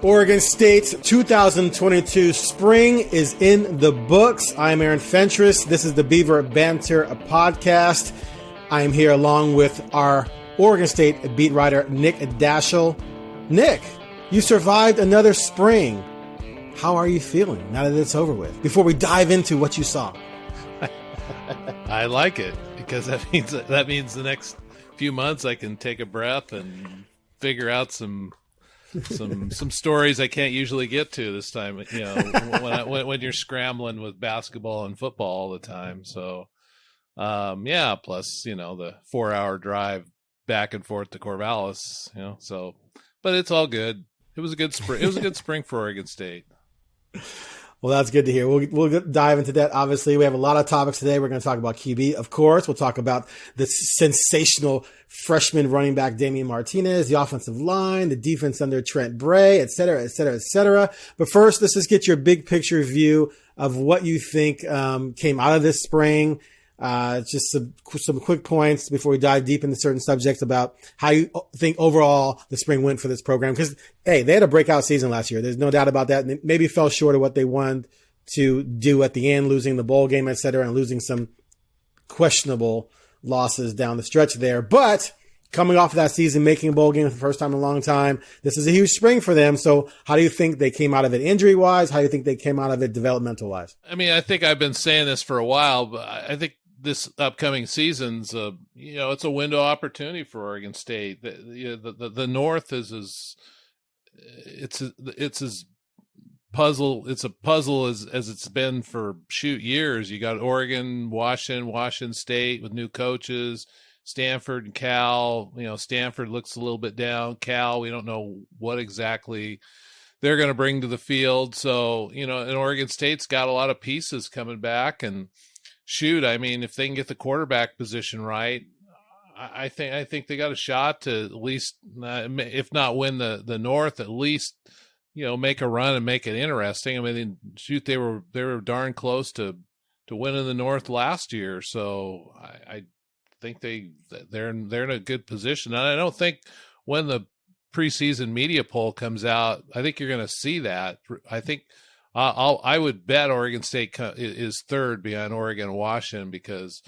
Oregon State's 2022 spring is in the books. I'm Aaron Fentress. This is the Beaver Banter podcast. I am here along with our Oregon State beat writer, Nick Daschel. Nick, you survived another spring. How are you feeling now that it's over with? Before we dive into what you saw. I like it because that means the next few months I can take a breath and figure out some stories I can't usually get to this time, you know, when you're scrambling with basketball and football all the time. So, plus, you know, the 4-hour drive back and forth to Corvallis, you know, so, but it's all good. It was a good spring. It was a good spring for Oregon State. Well, that's good to hear. We'll dive into that. Obviously, we have a lot of topics today. We're going to talk about QB, of course. We'll talk about the sensational freshman running back, Damien Martinez, the offensive line, the defense under Trent Bray, et cetera, et cetera, et cetera. But first, let's just get your big picture view of what you think came out of this spring. Just some quick points before we dive deep into certain subjects about how you think overall the spring went for this program. Because, hey, they had a breakout season last year. There's no doubt about that. And they maybe fell short of what they wanted to do at the end, losing the bowl game, et cetera, and losing some questionable losses down the stretch there. But coming off of that season, making a bowl game for the first time in a long time, this is a huge spring for them. So how do you think they came out of it injury-wise? How do you think they came out of it developmental-wise? I mean, I think I've been saying this for a while, but I think this upcoming season's, it's a window opportunity for Oregon State. The North is it's as puzzle. It's a puzzle as it's been for years. You got Oregon, Washington State with new coaches, Stanford and Cal. You know, Stanford looks a little bit down. Cal, we don't know what exactly they're going to bring to the field. So, you know, and Oregon State's got a lot of pieces coming back and. Shoot, I mean, if they can get the quarterback position right, I think they got a shot to at least, if not win the North, at least, you know, make a run and make it interesting. I mean, shoot, they were darn close to winning the North last year, so I think they're in a good position. And I don't think when the preseason media poll comes out, I think you're going to see that. I think. I would bet Oregon State is third behind Oregon and Washington because,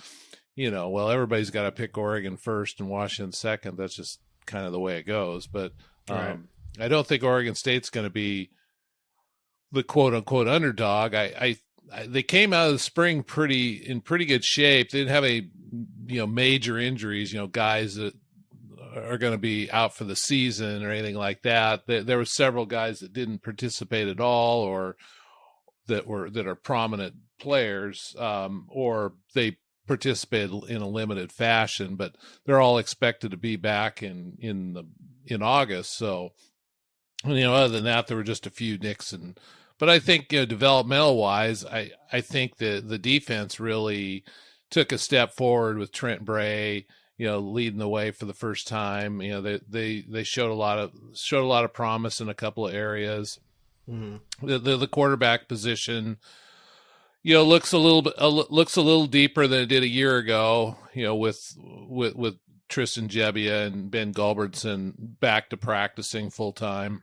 you know, well, everybody's got to pick Oregon first and Washington second. That's just kind of the way it goes. But right. I don't think Oregon State's going to be the quote unquote underdog. They came out of the spring in pretty good shape. They didn't have any, you know, major injuries, you know, guys that are going to be out for the season or anything like that. There were several guys that didn't participate at all or that are prominent players, or they participated in a limited fashion, but they're all expected to be back in August. So, you know, other than that, there were just a few nicks but I think, you know, developmental wise, I think the defense really took a step forward with Trent Bray, you know, leading the way for the first time. You know, they showed a lot of promise in a couple of areas. Mm-hmm. The quarterback position, you know, looks a little deeper than it did a year ago. You know, with Tristan Jebia and Ben Gulbertson back to practicing full time.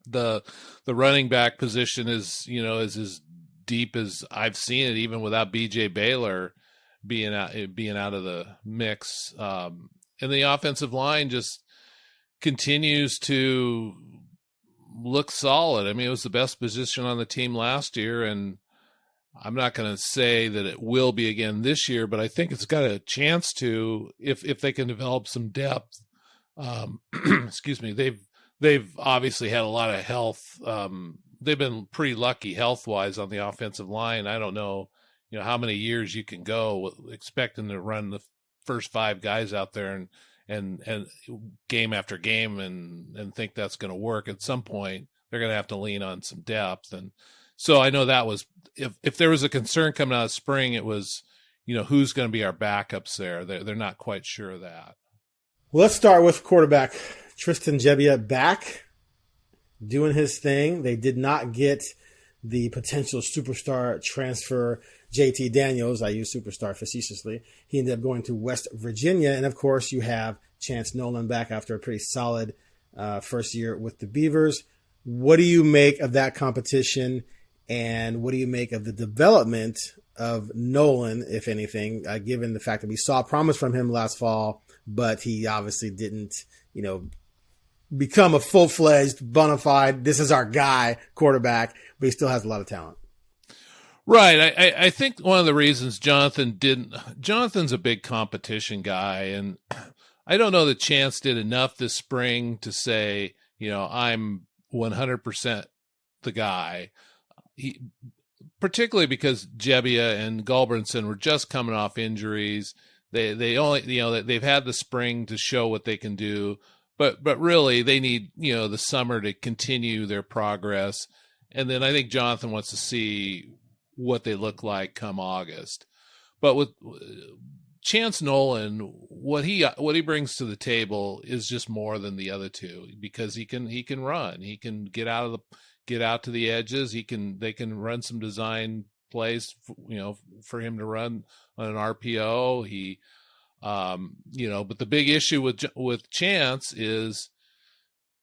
The running back position is as deep as I've seen it, even without BJ Baylor being out of the mix. And the offensive line just continues to look solid. I mean, it was the best position on the team last year, and I'm not going to say that it will be again this year, but I think it's got a chance to if they can develop some depth. Excuse me. They've obviously had a lot of health. They've been pretty lucky health-wise on the offensive line. I don't know, you know, how many years you can go expecting to run the first 5 guys out there and game after game and think that's going to work. At some point, they're going to have to lean on some depth. And so I know that was, if there was a concern coming out of spring, it was, you know, who's going to be our backups there. They're not quite sure of that. Well, let's start with quarterback Tristan Jebia back doing his thing. They did not get the potential superstar transfer JT Daniels. I use superstar facetiously. He ended up going to West Virginia. And of course, you have Chance Nolan back after a pretty solid first year with the Beavers. What do you make of that competition, and what do you make of the development of Nolan, if anything, given the fact that we saw promise from him last fall, but he obviously didn't, become a full-fledged, bona fide, this is our guy quarterback, but he still has a lot of talent. Right. I think one of the reasons Jonathan's a big competition guy, and I don't know that Chance did enough this spring to say, I'm 100% the guy. Particularly because Jebia and Gulbranson were just coming off injuries. They only, they've had the spring to show what they can do, but really they need, the summer to continue their progress. And then I think Jonathan wants to see what they look like come August. But with Chance Nolan, what he brings to the table is just more than the other two, because he can run, he can get out to the edges, they can run some design plays, for him to run on an RPO. But the big issue with Chance is,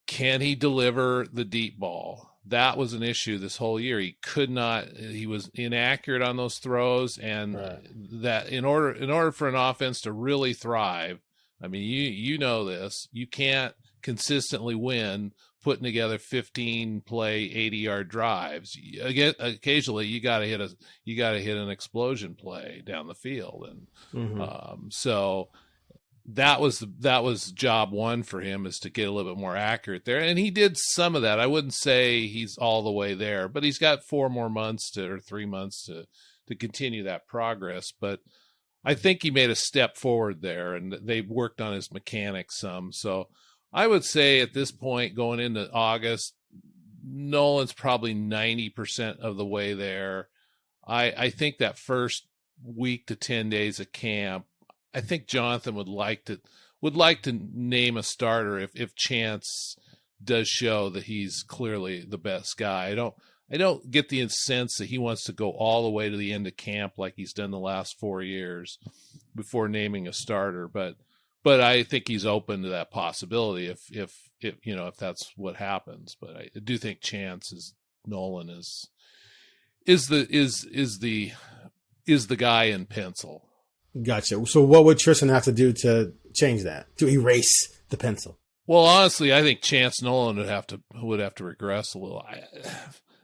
can he deliver the deep ball? That was an issue this whole year. He was inaccurate on those throws, and right. That in order for an offense to really thrive, I mean, you know this, you can't consistently win putting together 15 play 80-yard drives. Again, occasionally you got to hit an explosion play down the field, and so that was job one for him, is to get a little bit more accurate there, and he did some of that. I wouldn't say he's all the way there, but he's got 3 months to continue that progress. But I think he made a step forward there, and they worked on his mechanics some. So I would say at this point, going into August, Nolan's probably 90% of the way there. I think that first week to 10 days of camp, I think Jonathan would like to name a starter if Chance does show that he's clearly the best guy. I don't get the sense that he wants to go all the way to the end of camp like he's done the last 4 years before naming a starter, but I think he's open to that possibility if that's what happens. But I do think Nolan is the guy in pencil. Gotcha. So what would Tristan have to do to change that, to erase the pencil? Well, honestly, I think Chance Nolan would have to regress a little.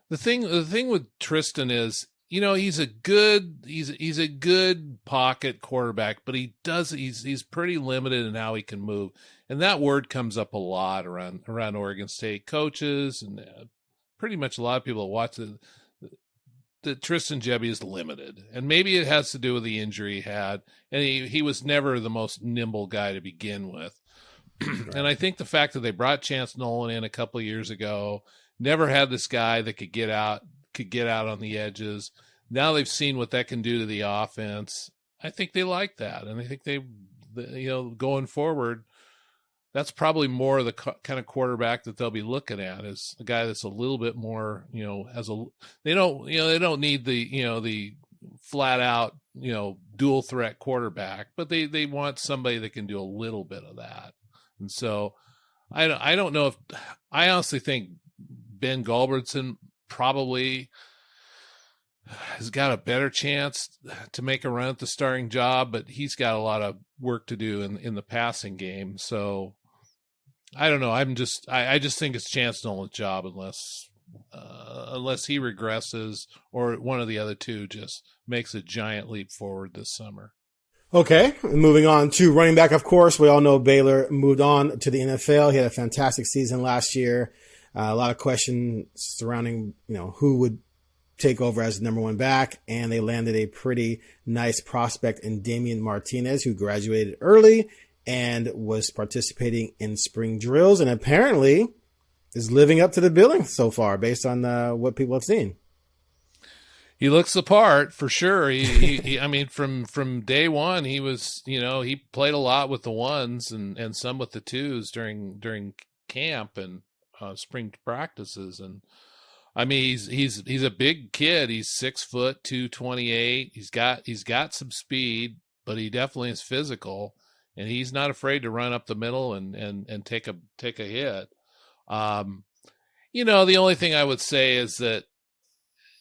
The thing with Tristan is, he's a good pocket quarterback, but he's pretty limited in how he can move. And that word comes up a lot around Oregon State coaches and pretty much a lot of people that watch it. That Tristan Jebia is limited, and maybe it has to do with the injury he had, and he was never the most nimble guy to begin with. And I think the fact that they brought Chance Nolan in a couple of years ago, never had this guy that could get out on the edges. Now they've seen what that can do to the offense. I think they like that, and I think going forward, that's probably more of the kind of quarterback that they'll be looking at, is a guy that's a little bit more, they don't need the flat out, dual threat quarterback, but they want somebody that can do a little bit of that. And so I don't know I honestly think Ben Gulbranson probably has got a better chance to make a run at the starting job, but he's got a lot of work to do in the passing game. So I don't know. I just think it's Chance Nolan's job unless he regresses or one of the other two just makes a giant leap forward this summer. Okay, moving on to running back, of course. We all know Baylor moved on to the NFL. He had a fantastic season last year. A lot of questions surrounding, who would take over as number one back, and they landed a pretty nice prospect in Damien Martinez, who graduated early and was participating in spring drills, and apparently is living up to the billing so far based on what people have seen. He looks the part for sure. He I mean, from day one, he was, he played a lot with the ones and some with the twos during camp and spring practices. And I mean, he's a big kid. He's 6 foot, 228. He's got some speed, but he definitely is physical. And he's not afraid to run up the middle and take a hit. The only thing I would say is that,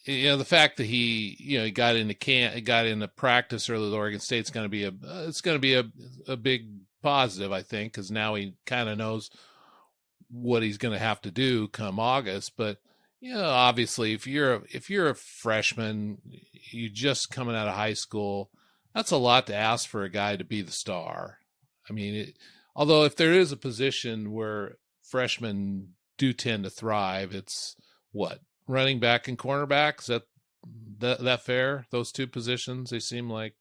the fact that he got into practice early at Oregon State's going to be a big positive, I think, because now he kind of knows what he's going to have to do come August. But obviously, if you're a freshman, you just coming out of high school, that's a lot to ask for a guy to be the star. I mean, although if there is a position where freshmen do tend to thrive, it's what, running back and cornerback. Is that fair? Those two positions, they seem like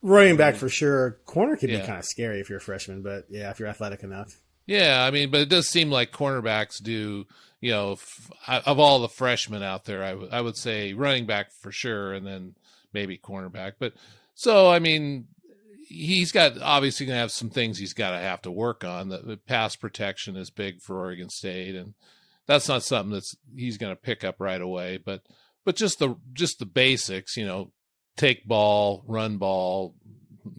running back for sure. Corner could be kind of scary if you're a freshman, but yeah, if you're athletic enough. Yeah, I mean, but it does seem like cornerbacks do. Of all the freshmen out there, I would say running back for sure, and then maybe cornerback. But so I mean, he's obviously going to have some things he's got to have to work on. The pass protection is big for Oregon State, and that's not something he's going to pick up right away. But just the basics, take ball, run ball,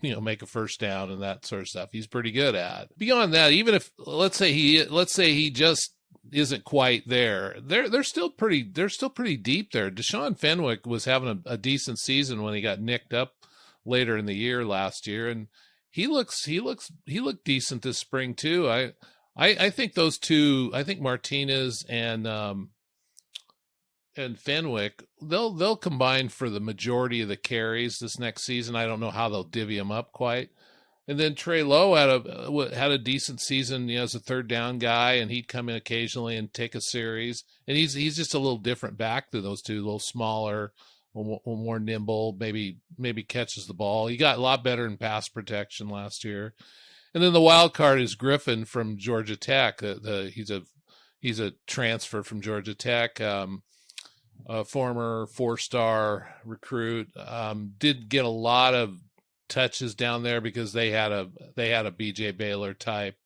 make a first down and that sort of stuff, he's pretty good at. Beyond that, even if let's say he just isn't quite there, they're still pretty deep there. Desean Fenwick was having a decent season when he got nicked up later in the year last year, and he looked decent this spring too. I think those two, I think Martinez and Fenwick, they'll combine for the majority of the carries this next season. I don't know how they'll divvy them up quite. And then Trey Lowe had a decent season, as a third down guy, and he'd come in occasionally and take a series. And he's just a little different back than those two, a little smaller, a little more nimble, maybe catches the ball. He got a lot better in pass protection last year. And then the wild card is Griffin from Georgia Tech. He's a transfer from Georgia Tech. A former 4-star recruit, did get a lot of touches down there because they had a BJ Baylor type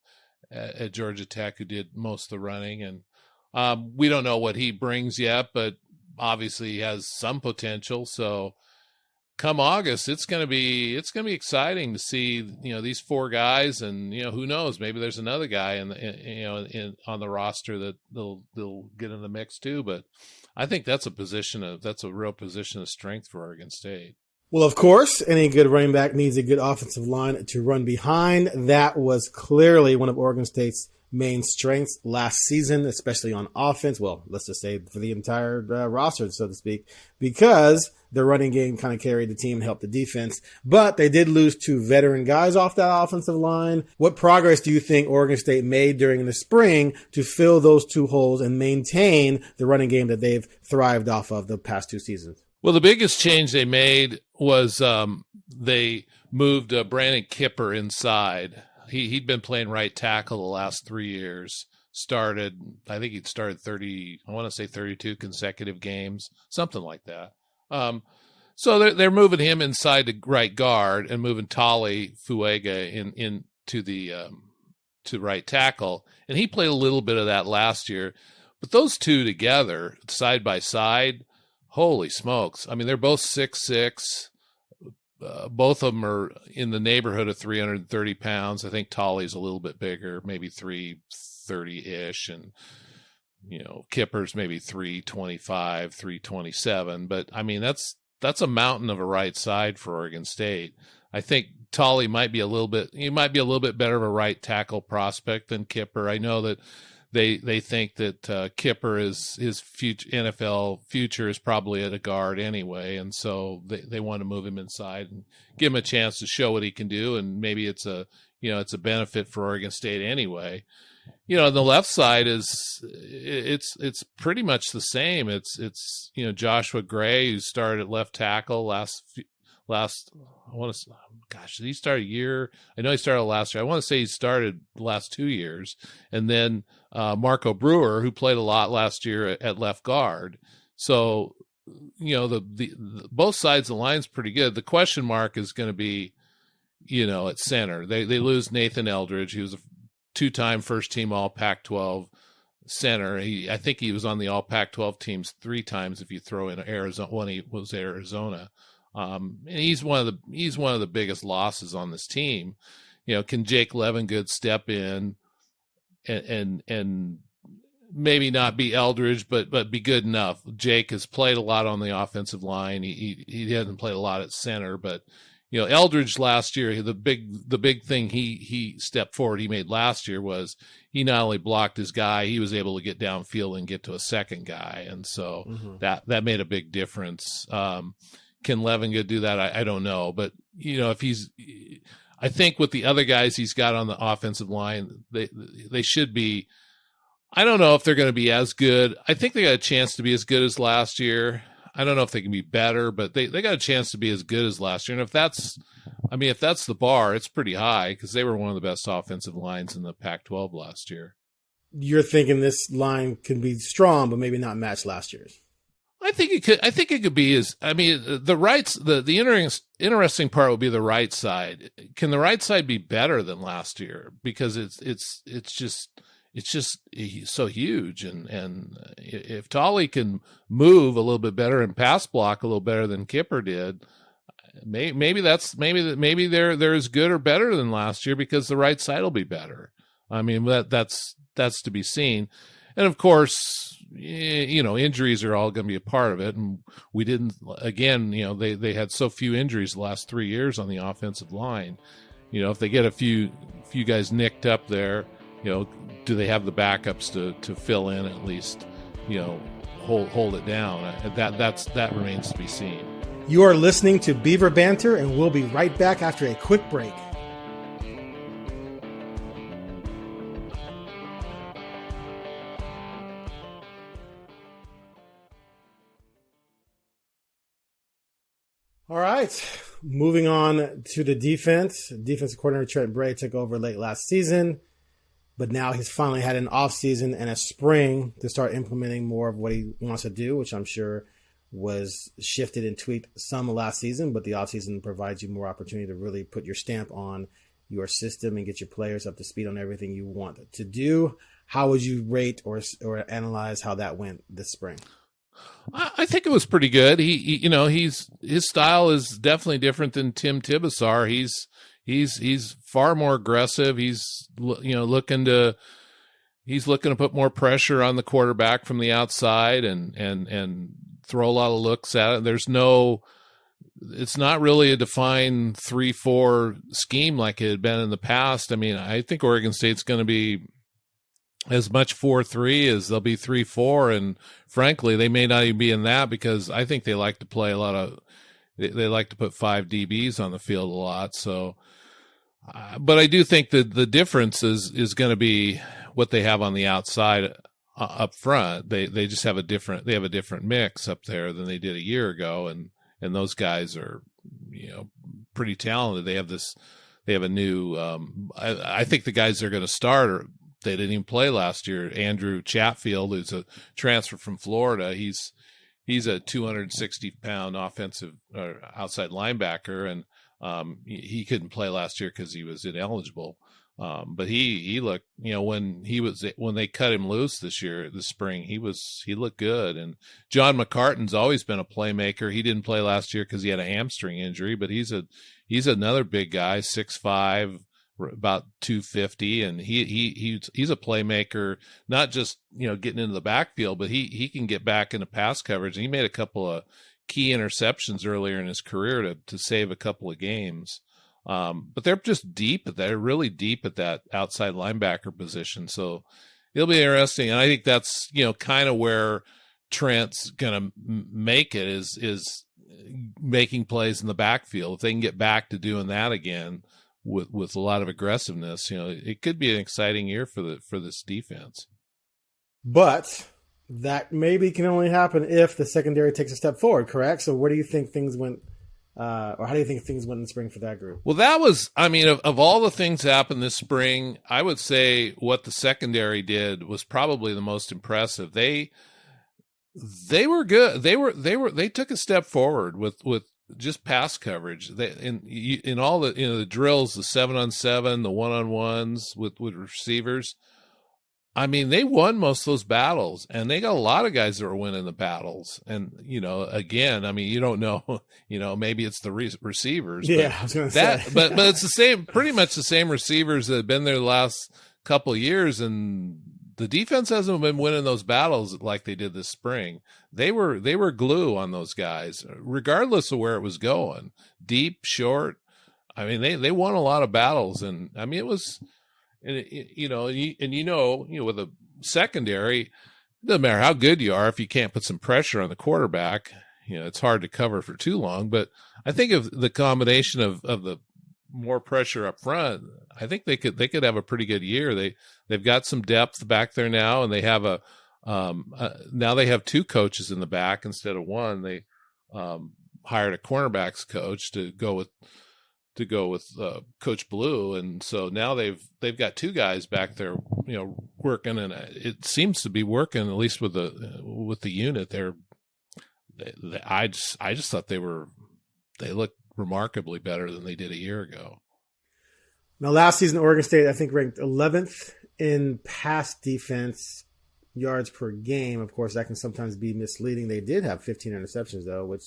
at Georgia Tech who did most of the running, and we don't know what he brings yet, but obviously he has some potential. So come August, it's going to be exciting to see these four guys, and who knows, maybe there's another guy on the roster that they'll get in the mix too. But I think that's a real position of strength for Oregon State. Well, of course, any good running back needs a good offensive line to run behind. That was clearly one of Oregon State's main strengths last season, especially on offense. Well, let's just say for the entire roster, so to speak, because the running game kind of carried the team and helped the defense. But they did lose two veteran guys off that offensive line. What progress do you think Oregon State made during the spring to fill those two holes and maintain the running game that they've thrived off of the past two seasons? Well, the biggest change they made was they moved Brandon Kipper inside. He'd been playing right tackle the last 3 years. I think he'd started 32 consecutive games, something like that. So they're moving him inside to right guard and moving Tali Fuega into the to right tackle, and he played a little bit of that last year. But those two together, side by side, holy smokes! I mean, they're both 6'6". Both of them are in the neighborhood of 330 pounds. I think Tolly's a little bit bigger, maybe 330-ish, and Kipper's maybe 325, 327. But I mean, that's a mountain of a right side for Oregon State. I think Tolly might be a little bit better of a right tackle prospect than Kipper. I know that they think that Kipper is his future NFL future is probably at a guard anyway, and so they want to move him inside and give him a chance to show what he can do, and maybe it's a benefit for Oregon State anyway. The left side it's pretty much the same. It's Joshua Gray, who started at left tackle last I want to, gosh, did he start a year? I know he started last year. I want to say he started the last 2 years. And then Marco Brewer, who played a lot last year at left guard. So, the both sides of the line's pretty good. The question mark is going to be, at center. They lose Nathan Eldridge. He was a two-time first-team All Pac-12 center. I think he was on the All Pac-12 teams 3 times if you throw in Arizona when he was at Arizona. And he's one of the biggest losses on this team. Can Jake Levengood step in and maybe not be Eldridge, but be good enough. Jake has played a lot on the offensive line. He hasn't played a lot at center, but Eldridge last year, the big thing he stepped forward he made last year was he not only blocked his guy, he was able to get downfield and get to a second guy, and so that made a big difference. Can Levingood do that? I don't know, but if I think with the other guys he's got on the offensive line, they should be. I don't know if they're going to be as good. I think they got a chance to be as good as last year. I don't know if they can be better, but they got a chance to be as good as last year. And if that's the bar, it's pretty high because they were one of the best offensive lines in the Pac-12 last year. You're thinking this line can be strong, but maybe not match last year's. I think it could. I think it could be the interesting part would be the right side. Can the right side be better than last year? Because it's just so huge, and if Tolley can move a little bit better and pass block a little better than Kipper did, maybe they're as good or better than last year because the right side will be better. I mean that's to be seen, and of course injuries are all going to be a part of it, and we didn't again. They had so few injuries the last 3 years on the offensive line. If they get a few guys nicked up there. Do they have the backups to fill in at least, hold it down? That remains to be seen. You are listening to Beaver Banter, and we'll be right back after a quick break. All right, moving on to the defense. Defensive coordinator Trent Bray took over late last season. But now he's finally had an offseason and a spring to start implementing more of what he wants to do, which I'm sure was shifted and tweaked some last season. But the offseason provides you more opportunity to really put your stamp on your system and get your players up to speed on everything you want to do. How would you rate or analyze how that went this spring? I think it was pretty good. His style is definitely different than Tim Tibesar. He's far more aggressive. He's looking to put more pressure on the quarterback from the outside and throw a lot of looks at it. It's not really a defined 3-4 scheme like it had been in the past. I mean, I think Oregon State's going to be as much 4-3 as they'll be 3-4, and frankly, they may not even be in that because I think they like to play they like to put 5 DBs on the field a lot. So. But I do think that the difference is going to be what they have on the outside up front. They just have a different mix up there than they did a year ago, and those guys are pretty talented. They have a new. I think the guys they're going to start they didn't even play last year. Andrew Chatfield, who's a transfer from Florida, he's a 260-pound offensive outside linebacker, and he couldn't play last year because he was ineligible. But he looked, when they cut him loose this spring, he looked good. And John McCartney's always been a playmaker. He didn't play last year because he had a hamstring injury, but he's another big guy, 6'5", about 250, and he's a playmaker. Not just getting into the backfield, but he can get back into pass coverage. And he made a couple of key interceptions earlier in his career to save a couple of games. But they're just deep. They're really deep at that outside linebacker position. So it'll be interesting. And I think that's, kind of where Trent's going to make it is making plays in the backfield. If they can get back to doing that again with a lot of aggressiveness, it could be an exciting year for this defense. But that maybe can only happen if the secondary takes a step forward, correct? So where do you think things went, or how do you think things went in the spring for that group? Well, that was, of all the things that happened this spring, I would say what the secondary did was probably the most impressive. They were good. They took a step forward with just pass coverage. In all the drills, the 7-on-7, the 1-on-1s with receivers. They won most of those battles, and they got a lot of guys that were winning the battles. And, again, you don't know, maybe it's the receivers. Yeah, I was going to say. But it's pretty much the same receivers that have been there the last couple of years, and the defense hasn't been winning those battles like they did this spring. They were glue on those guys, regardless of where it was going, deep, short. I mean, they won a lot of battles, and I mean, it was, with a secondary, it doesn't matter how good you are if you can't put some pressure on the quarterback. It's hard to cover for too long. But I think of the combination of the more pressure up front, I think they could have a pretty good year. They've got some depth back there now, and they have now they have two coaches in the back instead of one. They hired a cornerbacks coach to go with Coach Blue, and so now they've got two guys back there, working, and it seems to be working, at least with the unit. I just thought they looked remarkably better than they did a year ago. Now, last season, Oregon State, I think, ranked 11th in pass defense yards per game. Of course, that can sometimes be misleading. They did have 15 interceptions, though, which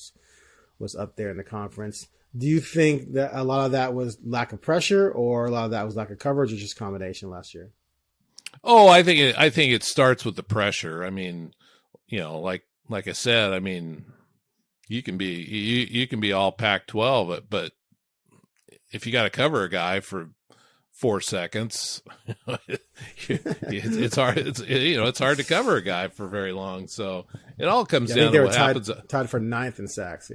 was up there in the conference. Do you think that a lot of that was lack of pressure, or a lot of that was lack of coverage, or just combination last year? Oh, I think it starts with the pressure. I mean, like I said, I mean, you can be all Pac-12, but if you got to cover a guy for 4 seconds, it's hard. It's hard to cover a guy for very long. So it all comes down to what happens. Tied for 9th in sacks.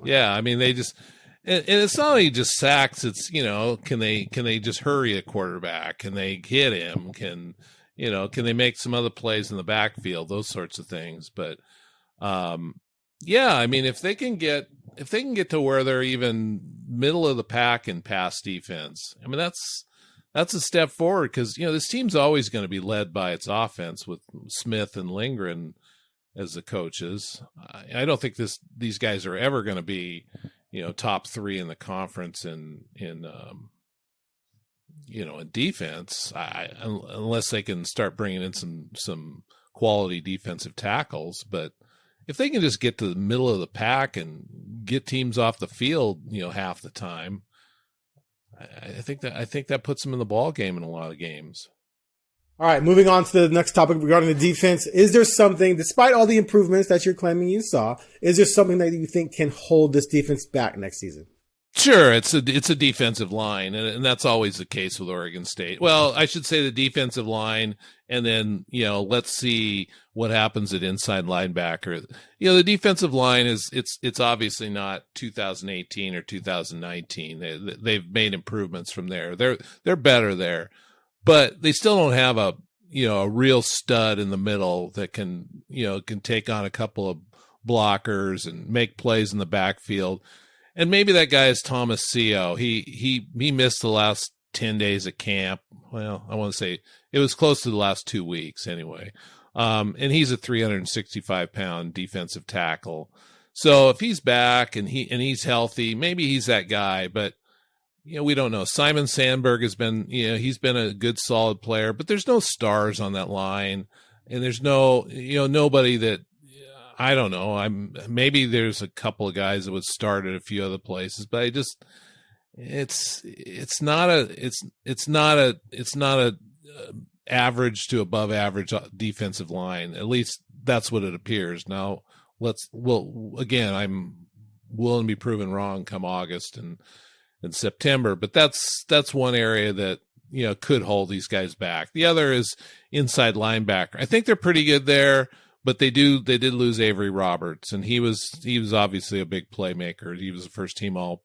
Yeah. I mean, they just, and it's not only just sacks. It's, can they just hurry a quarterback? Can they hit him? Can they make some other plays in the backfield? Those sorts of things. But, yeah, I mean, if they can get to where they're even middle of the pack in pass defense, I mean, that's a step forward, because this team's always going to be led by its offense with Smith and Lindgren as the coaches. I don't think these guys are ever going to be top 3 in the conference in defense, unless they can start bringing in some quality defensive tackles. But if they can just get to the middle of the pack and get teams off the field, half the time, I think that puts them in the ball game in a lot of games. All right, moving on to the next topic regarding the defense. Is there something, despite all the improvements that you're claiming you saw, is there something that you think can hold this defense back next season? Sure, it's a defensive line, and that's always the case with Oregon State. Well, I should say the defensive line, and then let's see what happens at inside linebacker. The defensive line it's obviously not 2018 or 2019. They've made improvements from there. They're better there, but they still don't have a real stud in the middle that can take on a couple of blockers and make plays in the backfield. And maybe that guy is Thomas Seo. He missed the last 10 days of camp. Well, I want to say it was close to the last 2 weeks anyway. And he's a 365-pound defensive tackle. So if he's back and he's healthy, maybe he's that guy. But we don't know. Simon Sandberg has been he's been a good solid player, but there's no stars on that line, and there's nobody that. I don't know. Maybe there's a couple of guys that would start at a few other places, but it's not a average to above average defensive line. At least that's what it appears. Now I'm willing to be proven wrong come August and September, but that's one area that could hold these guys back. The other is inside linebacker. I think they're pretty good there. But they did lose Avery Roberts, and he was obviously a big playmaker. He was a first team all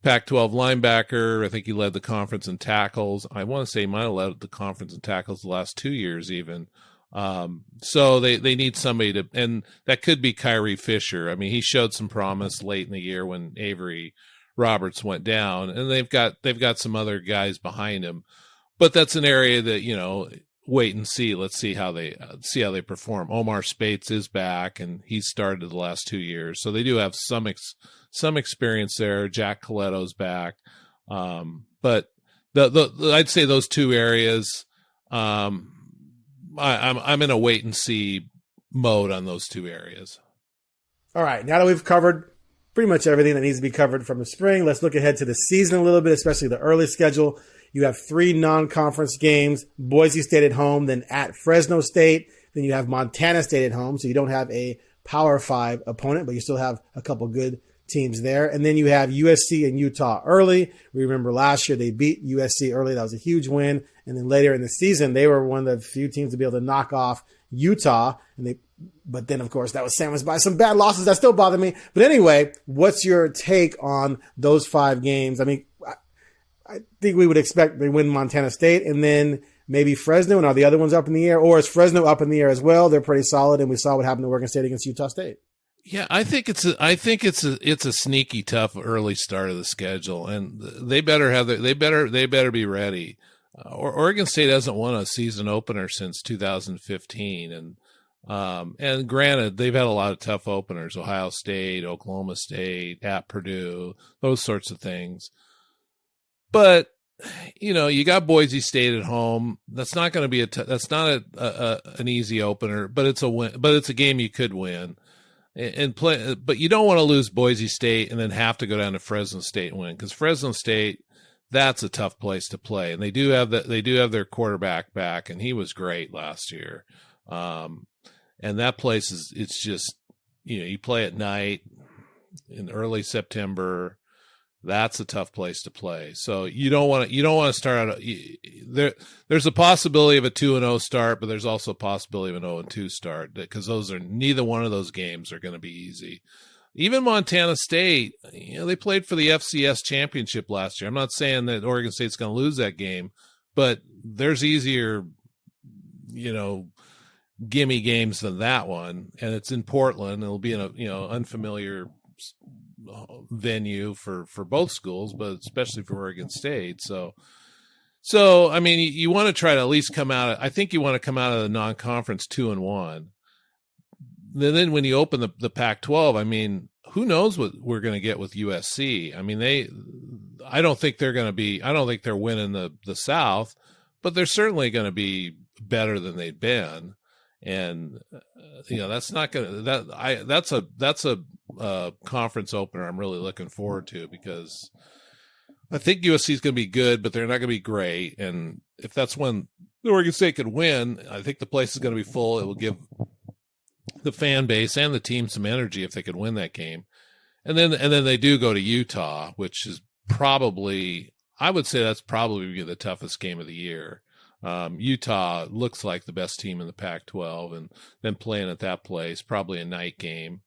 Pac-12 linebacker. I think he led the conference in tackles. I want to say he might have led the conference in tackles the last 2 years even. So they need somebody to, and that could be Kyrie Fisher. I mean, he showed some promise late in the year when Avery Roberts went down, and they've got some other guys behind him. But that's an area that, wait and see. Let's see how they perform. Omar Spates is back, and he's started the last 2 years, so they do have some experience there. Jack Colletto's back, but I'd say those two areas. I'm in a wait and see mode on those two areas. All right, now that we've covered pretty much everything that needs to be covered from the spring, let's look ahead to the season a little bit, especially the early schedule. You have 3 non-conference games, Boise State at home, then at Fresno State. Then you have Montana State at home. So you don't have a Power 5 opponent, but you still have a couple good teams there. And then you have USC and Utah early. We remember last year they beat USC early. That was a huge win. And then later in the season, they were one of the few teams to be able to knock off Utah. But then, of course, that was sandwiched by some bad losses that still bother me. But anyway, what's your take on those 5 games? I mean, I think we would expect they win Montana State and then maybe Fresno. And are the other ones up in the air? Or is Fresno up in the air as well? They're pretty solid. And we saw what happened to Oregon State against Utah State. Yeah, I think it's a sneaky tough early start of the schedule, and they better be ready. Oregon State hasn't won a season opener since 2015, and granted they've had a lot of tough openers: Ohio State, Oklahoma State, at Purdue, those sorts of things. But you got Boise State at home. That's not going to be an easy opener, but it's a win. But it's a game you could win. And play, but you don't want to lose Boise State and then have to go down to Fresno State and win, because Fresno State, that's a tough place to play, and they do have their quarterback back, and he was great last year. And that place it's just you play at night in early September. That's a tough place to play. So you don't want to start out there's a possibility of a 2-0 start, but there's also a possibility of an 0-2 start, because neither one of those games are going to be easy. Even Montana State, they played for the FCS championship last year. I'm not saying that Oregon State's going to lose that game, but there's easier, gimme games than that one, and it's in Portland. It'll be in a unfamiliar venue for both schools, but especially for Oregon State. So I mean, you want to try to at least come out. I think you want to come out of the non-conference 2-1. Then when you open the Pac-12, I mean, who knows what we're going to get with USC? I mean, I don't think they're winning the South, but they're certainly going to be better than they've been. And that's a conference opener I'm really looking forward to, because I think USC is going to be good, but they're not going to be great. And if that's when Oregon State could win, I think the place is going to be full. It will give the fan base and the team some energy if they could win that game. And then they do go to Utah, which is probably, I would say that's probably the toughest game of the year. Utah looks like the best team in the Pac-12, and then playing at that place, probably a night game.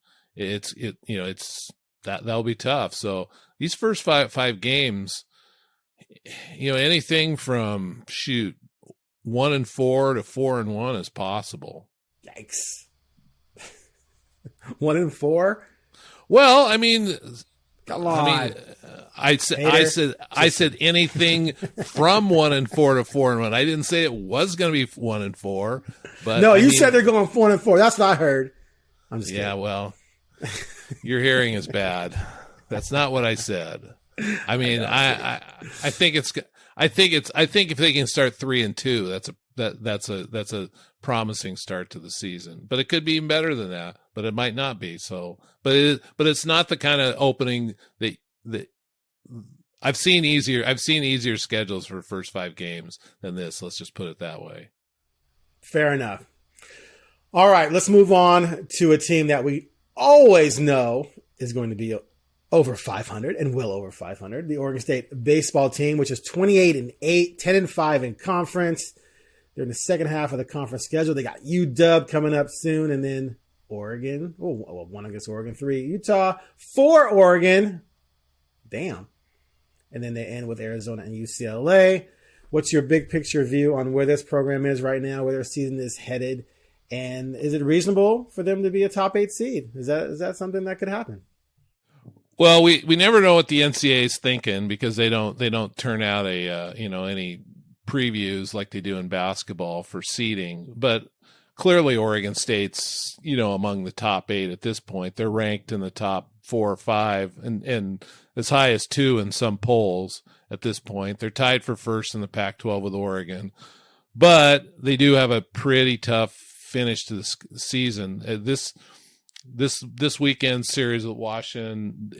That'll be tough. So these first five games, anything from 1-4 to 4-1 is possible. Yikes. 1-4? Well, I mean, come on. I said anything from 1-4 to 4-1. I didn't say it was going to be 1-4, but no, you said they're going 1-4. That's what I heard. I'm just kidding. Well, your hearing is bad. That's not what I said. I mean, I think if they can start 3-2, that's a promising start to the season. But it could be even better than that. But it might not be. So, but it's not the kind of opening that I've seen easier schedules for first 5 games than this. Let's just put it that way. Fair enough. All right, let's move on to a team that we always know is going to be over 500 and well over 500. The Oregon State baseball team, which is 28-8, 10-5 in conference. They're in the second half of the conference schedule. They got UW coming up soon, and then Oregon. Oh, well, 1 against Oregon, 3 Utah, 4 Oregon. Damn. And then they end with Arizona and UCLA. What's your big picture view on where this program is right now, where their season is headed? And is it reasonable for them to be a top 8 seed? Is that something that could happen? Well, we never know what the NCAA is thinking, because they don't turn out any previews like they do in basketball for seeding. But clearly Oregon State's, among the top 8 at this point. They're ranked in the top 4 or 5 and as high as 2 in some polls at this point. They're tied for first in the Pac-12 with Oregon, but they do have a pretty tough finish to the season. This weekend series with Washington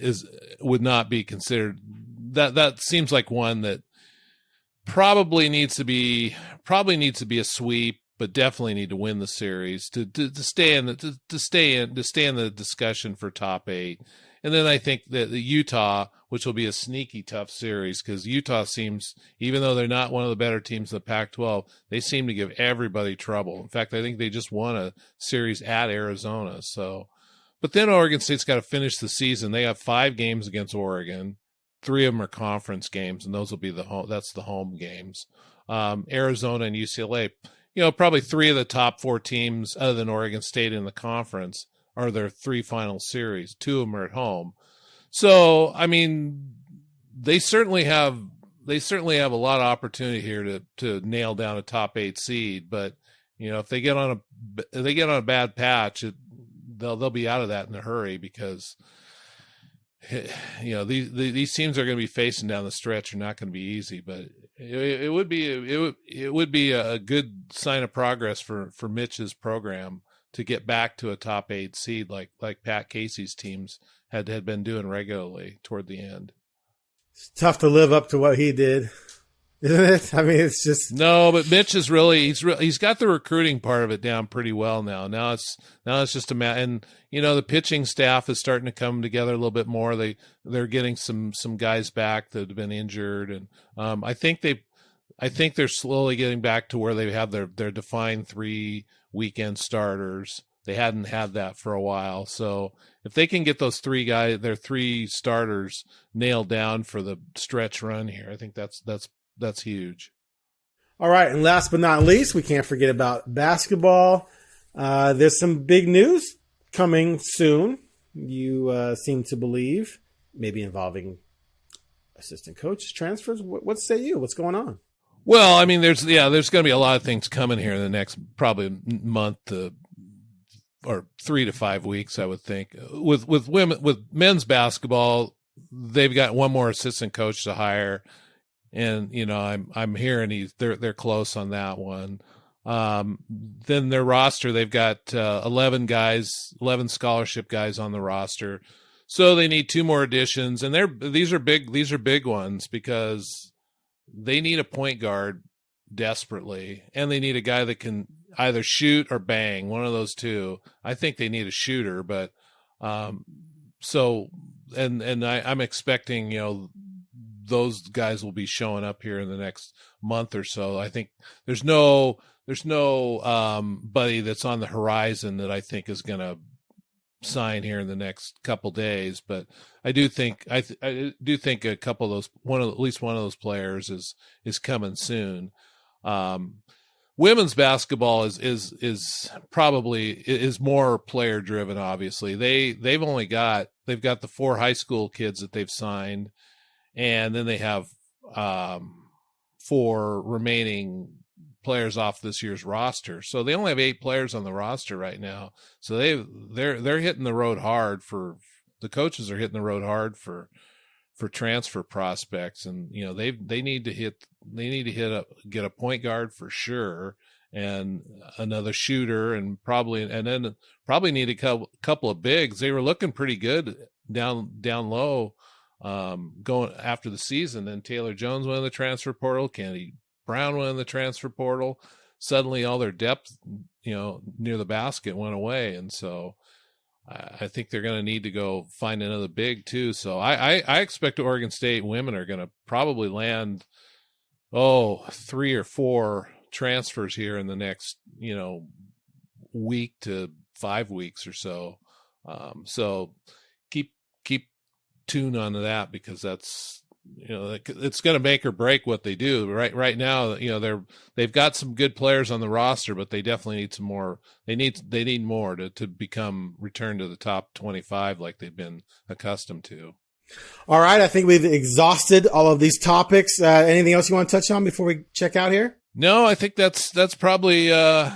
would not be considered. That seems like one that probably needs to be a sweep, but definitely need to win the series to stay in the discussion for top 8. And then I think that the Utah, which will be a sneaky tough series, because Utah seems, even though they're not one of the better teams in the Pac-12, they seem to give everybody trouble. In fact, I think they just won a series at Arizona. So, but then Oregon State's got to finish the season. They have 5 games against Oregon. 3 of them are conference games, and those will be that's the home games. Arizona and UCLA, probably 3 of the top 4 teams other than Oregon State in the conference are their 3 final series. 2 of them are at home. So, I mean, they certainly have a lot of opportunity here to nail down a top 8 seed. But if they get on a bad patch, they'll be out of that in a hurry, because these teams are going to be facing down the stretch are not going to be easy. But it would be a good sign of progress for Mitch's program to get back to a top 8 seed like Pat Casey's teams had been doing regularly toward the end. It's tough to live up to what he did, isn't it? I mean, it's just no. But Mitch is he's got the recruiting part of it down pretty well now. Now it's just a matter, and the pitching staff is starting to come together a little bit more. They're getting some guys back that have been injured, and I think they're slowly getting back to where they have their defined 3 weekend starters. They hadn't had that for a while. So if they can get those 3 guys, their 3 starters nailed down for the stretch run here, I think that's huge. All right. And last but not least, we can't forget about basketball. There's some big news coming soon. You seem to believe, maybe involving assistant coaches, transfers. What say you? What's going on? Well, I mean, there's going to be a lot of things coming here in the next probably month or 3 to 5 weeks, I would think. With men's basketball, they've got one more assistant coach to hire, and I'm hearing they're close on that one. Then their roster, they've got 11 scholarship guys on the roster, so they need 2 more additions, and these are big ones, because they need a point guard desperately, and they need a guy that can either shoot or bang, one of those 2. I think they need a shooter, but I'm expecting those guys will be showing up here in the next month or so. I think there's no buddy that's on the horizon that I think is going to sign here in the next couple days, but I do think a couple of those, at least one of those players is coming soon. Women's basketball is probably more player driven. Obviously, they've got the 4 high school kids that they've signed, and then they have 4 remaining players off this year's roster. So they only have 8 players on the roster right now. So they're hitting the road hard the coaches are hitting the road hard for transfer prospects, and they need to get a point guard for sure, and another shooter, and then probably need a couple of bigs. They were looking pretty good down low going after the season. Then Taylor Jones went in the transfer portal, Kennedy Brown went in the transfer portal. Suddenly all their depth, near the basket went away. And so I think they're going to need to go find another big too. So I expect Oregon State women are going to probably land, 3 or 4 transfers here in the next, week to 5 weeks or so. So keep tuned on to that, because that's, it's going to make or break what they do. Right now, they've got some good players on the roster, but they definitely need some more. They need more to return to the top 25 like they've been accustomed to. All right, I think we've exhausted all of these topics. Anything else you want to touch on before we check out here? No, I think that's probably the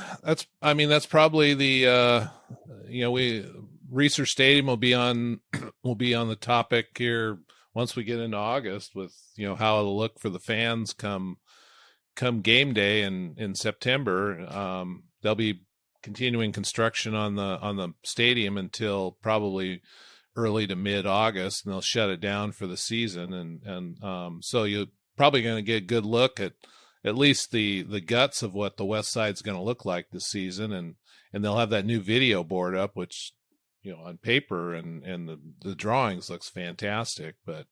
Research Stadium will be on the topic here once we get into August, with how it'll look for the fans come game day in September. They'll be continuing construction on the stadium until probably early to mid August, and they'll shut it down for the season. And so you probably going to get a good look at least the guts of what the West Side's going to look like this season, and they'll have that new video board up, which, you know, on paper and the drawings looks fantastic, but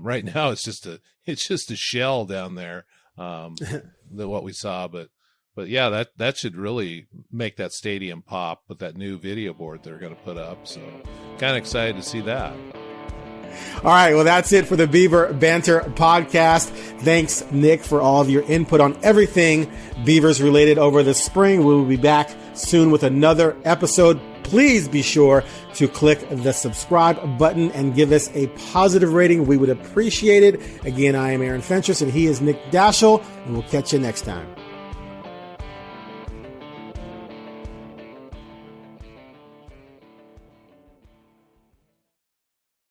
right now it's just a shell down there, what we saw, but yeah, that should really make that stadium pop with that new video board they're going to put up. So kind of excited to see that. All right, well, that's it for the Beaver Banter podcast. Thanks, Nick, for all of your input on everything Beavers related over the spring. We will be back soon with another episode. Please be sure to click the subscribe button and give us a positive rating. We would appreciate it. Again, I am Aaron Fentress, and he is Nick Daschel, and we'll catch you next time.